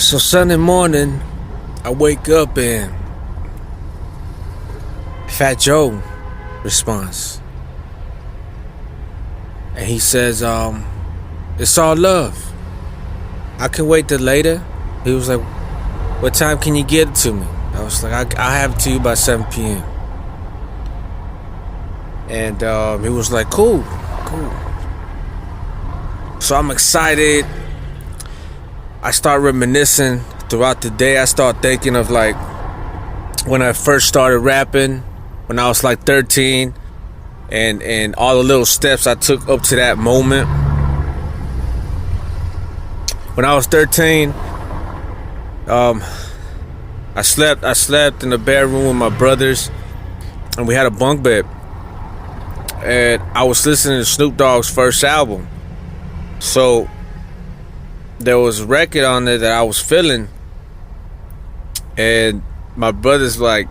So Sunday morning, I wake up and Fat Joe responds. And he says, it's all love. I can wait till later. He was like, what time can you get it to me? I was like, I'll have it to you by 7 p.m. And he was like, cool. So I'm excited. I start reminiscing throughout the day. I start thinking of like when I first started rapping, when I was like 13, and all the little steps I took up to that moment. When I was 13, I slept in the bedroom with my brothers, and we had a bunk bed. And I was listening to Snoop Dogg's first album. So there was a record on there that I was feeling, and my brother's like,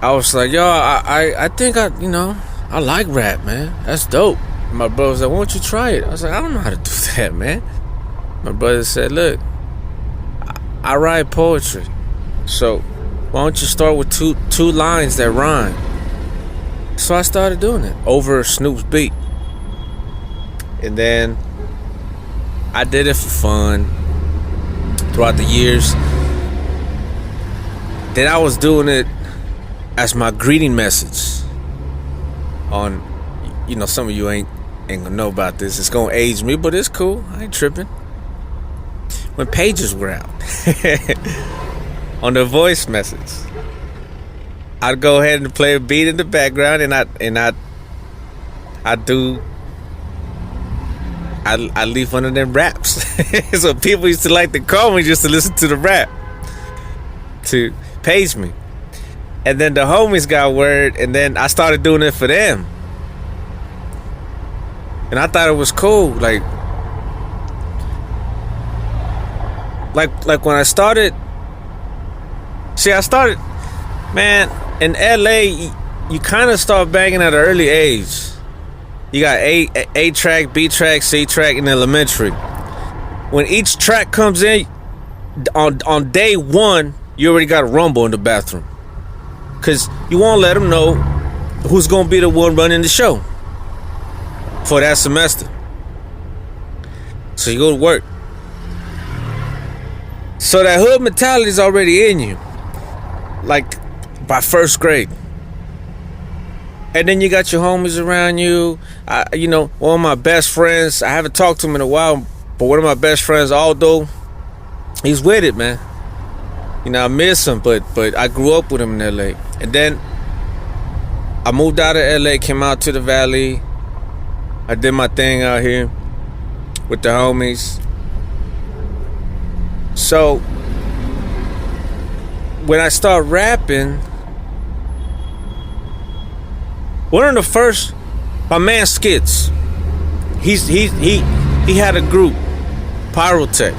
I was like, yo, I think I like rap, man. That's dope. And my brother was like, why don't you try it? I was like, I don't know how to do that, man. My brother said, look, I write poetry, so why don't you start with two lines that rhyme? So I started doing it over Snoop's beat, and then I did it for fun throughout the years. Then I was doing it as my greeting message on, some of you ain't gonna know about this. It's gonna age me, but it's cool. I ain't tripping. When pages were out on the voice message, I'd go ahead and play a beat in the background, and I leave one of them raps. So people used to like to call me just to listen to the rap, to page me. And then the homies got word, and then I started doing it for them. And I thought it was cool. Like when I started, man, in LA, you kind of start banging at an early age. You got A track, B track, C track in elementary. When each track comes in, on day one, you already got a rumble in the bathroom. Because you won't let them know who's going to be the one running the show for that semester. So you go to work. So that hood mentality is already in you, like by first grade. And then you got your homies around you. One of my best friends, I haven't talked to him in a while, but one of my best friends, Aldo, he's with it, man. I miss him, but I grew up with him in LA. And then I moved out of LA, came out to the Valley. I did my thing out here with the homies. So when I start rapping, one of the first, my man Skits, he had a group, Pyrotech.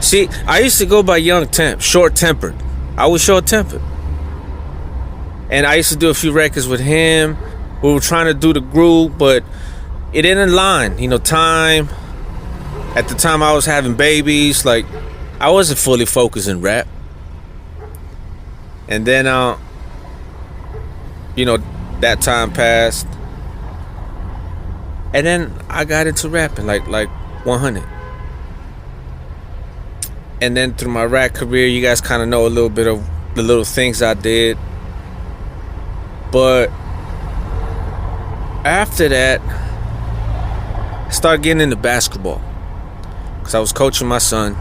See, I used to go by Young Temp, short-tempered. I was short-tempered. And I used to do a few records with him. We were trying to do the groove, but it didn't align. Time. At the time, I was having babies. Like, I wasn't fully focused in rap. And then, that time passed. And then I got into rapping, like 100. And then through my rap career, you guys kind of know a little bit of the little things I did. But after that, I started getting into basketball, because I was coaching my son.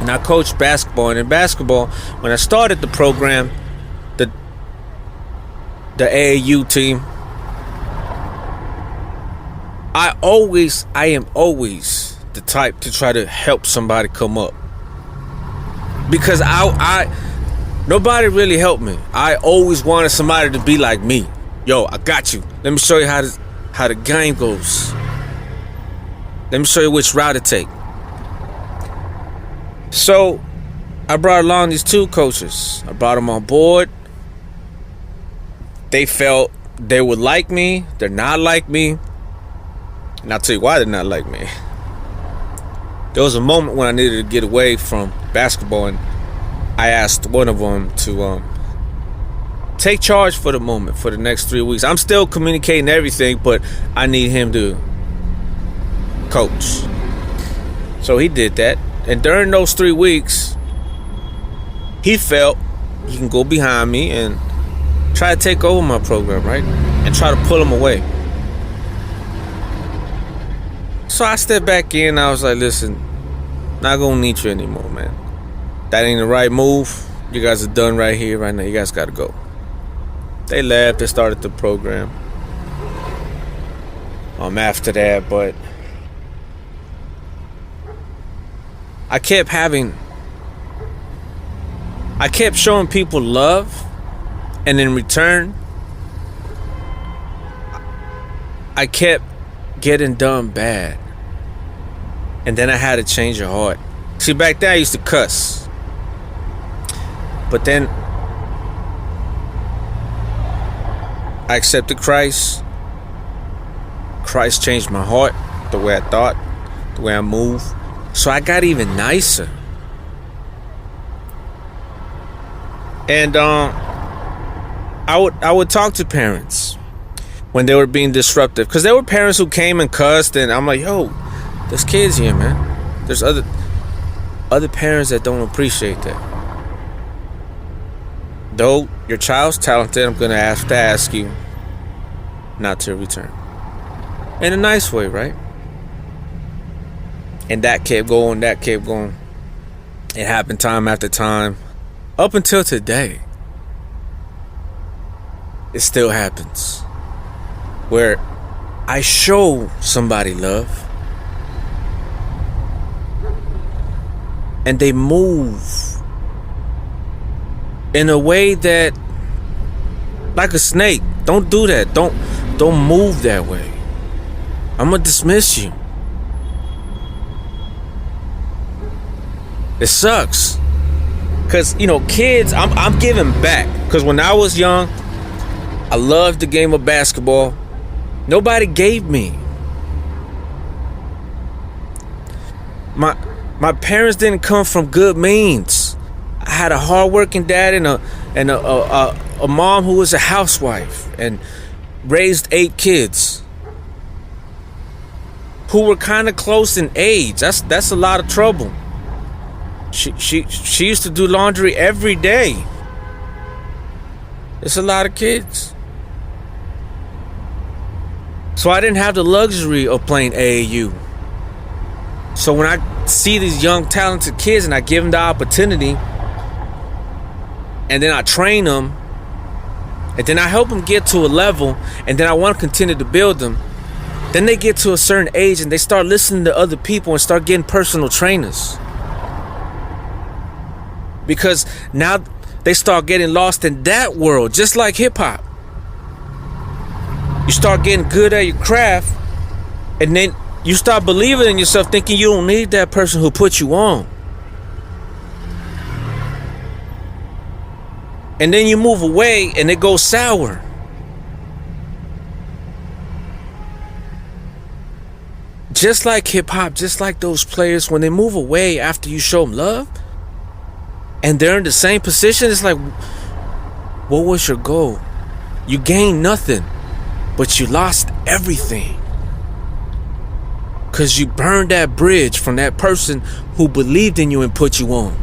And I coached basketball. And in basketball, when I started the program, the AAU team, I am always the type to try to help somebody come up. Because nobody really helped me. I always wanted somebody to be like me. Yo, I got you. Let me show you how the game goes. Let me show you which route to take. So I brought along these two coaches. I brought them on board. They felt they would like me. They're not like me. And I'll tell you why they're not like me. There was a moment when I needed to get away from basketball, and I asked one of them to take charge for the moment for the next 3 weeks. I'm still communicating everything, but I need him to coach. So he did that, and during those 3 weeks, he felt he can go behind me and try to take over my program, right? And try to pull him away. So I stepped back in. I was like, listen, not gonna need you anymore, man. That ain't the right move. You guys are done right here, right now. You guys gotta go. They left. They started the program. After that, but I kept showing people love, and in return, I kept getting done bad. And then I had to change your heart. See, back then I used to cuss. But then I accepted Christ. Christ changed my heart, the way I thought, the way I move. So I got even nicer. And I would talk to parents when they were being disruptive, because there were parents who came and cussed, and I'm like, yo, there's kids here, man. There's other parents that don't appreciate that. Though your child's talented, I'm gonna have to ask you not to return. In a nice way, right? And that kept going. It happened time after time, up until today. It still happens, where I show somebody love and they move in a way that, like a snake. Don't do that. Don't move that way. I'm gonna dismiss you. It sucks, cause kids. I'm giving back, cause when I was young, I loved the game of basketball. Nobody gave me. My parents didn't come from good means. I had a hardworking dad and a mom who was a housewife and raised 8 kids who were kind of close in age. That's a lot of trouble. She used to do laundry every day. It's a lot of kids. So I didn't have the luxury of playing AAU. So when I see these young talented kids and I give them the opportunity, and then I train them, and then I help them get to a level, and then I want to continue to build them, then they get to a certain age and they start listening to other people and start getting personal trainers. Because now they start getting lost in that world, just like hip-hop. You start getting good at your craft, and then you start believing in yourself, thinking you don't need that person who put you on. And then you move away and it goes sour. Just like hip-hop, just like those players, when they move away after you show them love, and they're in the same position, it's like, what was your goal? You gained nothing, but you lost everything. Because you burned that bridge from that person who believed in you and put you on.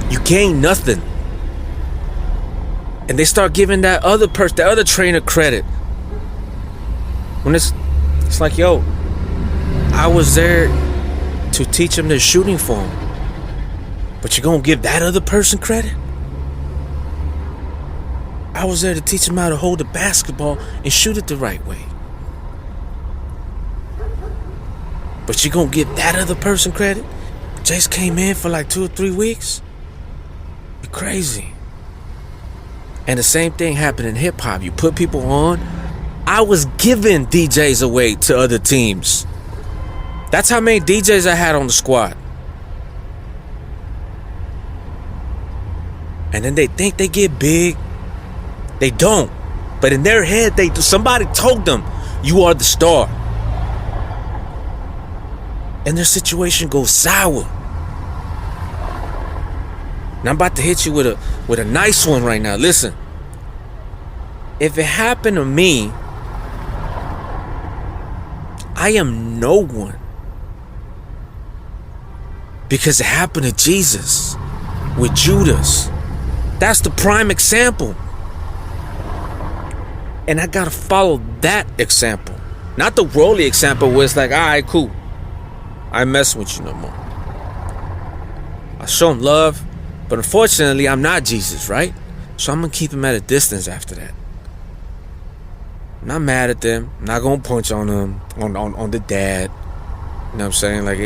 You gained nothing. And they start giving that other person, that other trainer, credit. When it's like, yo, I was there to teach him the shooting form, but you're gonna give that other person credit? I was there to teach him how to hold the basketball and shoot it the right way, but you're gonna give that other person credit? Jace came in for like 2 or 3 weeks? You're crazy. And the same thing happened in hip-hop. You put people on. I was giving DJs away to other teams. That's how many DJs I had on the squad. And then they think they get big. They don't. But in their head, somebody told them, you are the star. and their situation goes sour. And I'm about to hit you with a nice one right now. Listen. If it happened to me, I am no one. Because it happened to Jesus with Judas. That's the prime example. And I gotta follow that example. Not the worldly example where it's like, all right, cool, I ain't messing with you no more. I show him love, but unfortunately, I'm not Jesus, right? So I'm gonna keep him at a distance after that. I'm not mad at them. I'm not gonna punch on them, on the dad. You know what I'm saying? Like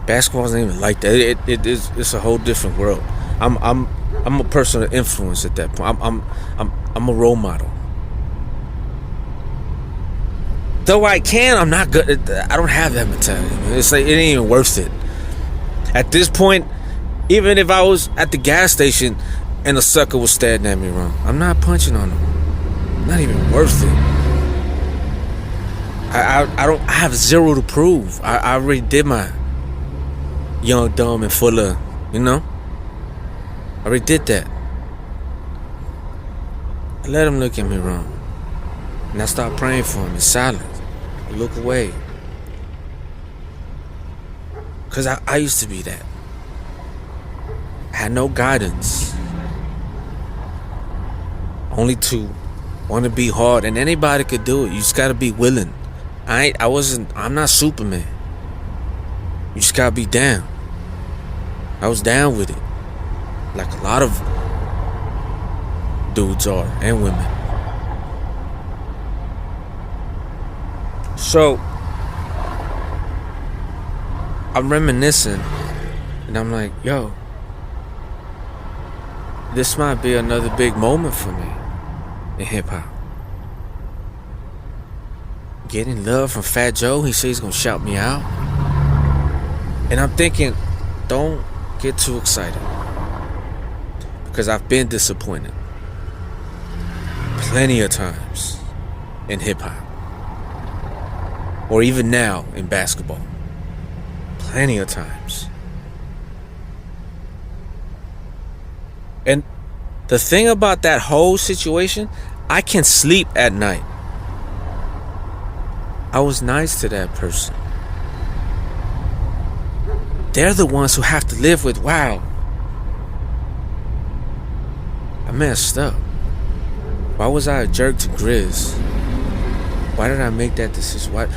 basketball isn't even like that. It's a whole different world. I'm a person of influence at that point. I'm a role model. Though I'm not good. I don't have that mentality. It's like it ain't even worth it. At this point, even if I was at the gas station and a sucker was staring at me wrong, I'm not punching on him. Not even worth it. I have zero to prove. I already did my young, dumb, and full of, I already did that. I let him look at me wrong. And I start praying for him in silence. I look away. Because I used to be that. I had no guidance. Only to want to be hard, and anybody could do it. You just gotta be willing. I'm not Superman. You just gotta be down. I was down with it, like a lot of dudes are, and women. So I'm reminiscing, and I'm like, yo, this might be another big moment for me in hip-hop. Getting love from Fat Joe. He said he's gonna shout me out. And I'm thinking, don't get too excited, because I've been disappointed plenty of times in hip-hop, or even now in basketball. Plenty of times. And the thing about that whole situation, I can sleep at night. I was nice to that person. They're the ones who have to live with, wow, I messed up. Why was I a jerk to Grizz? Why did I make that decision? Why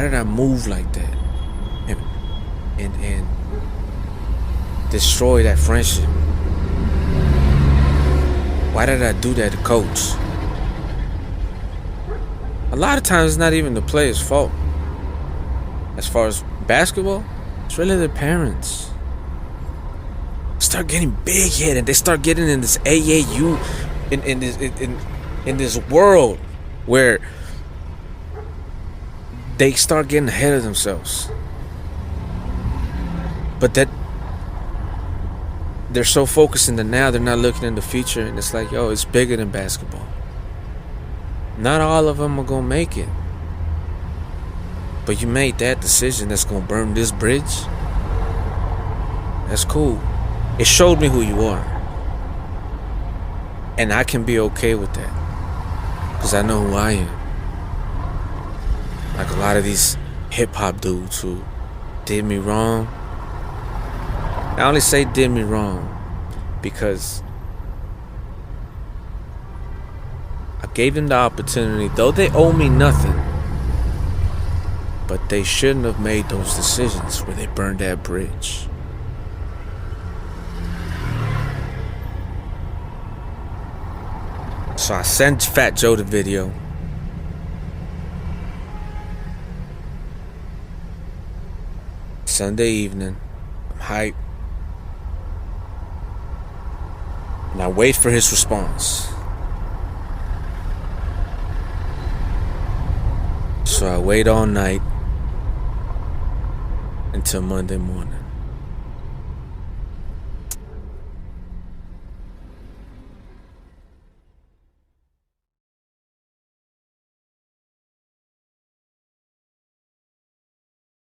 did I move like that? And destroy that friendship? Why did I do that to Coach? A lot of times it's not even the player's fault. As far as basketball, it's really their parents. Start getting big headed, and they start getting in this AAU, in this world where they start getting ahead of themselves. But that they're so focused in the now, they're not looking in the future, and it's like, yo, it's bigger than basketball. Not all of them are gonna make it, but you made that decision that's gonna burn this bridge. That's cool. It showed me who you are, and I can be okay with that, because I know who I am. Like a lot of these hip-hop dudes who did me wrong. I only say did me wrong because I gave them the opportunity, though they owe me nothing, but they shouldn't have made those decisions where they burned that bridge. So I sent Fat Joe the video. Sunday evening, I'm hyped. And I wait for his response. So I wait all night until Monday morning.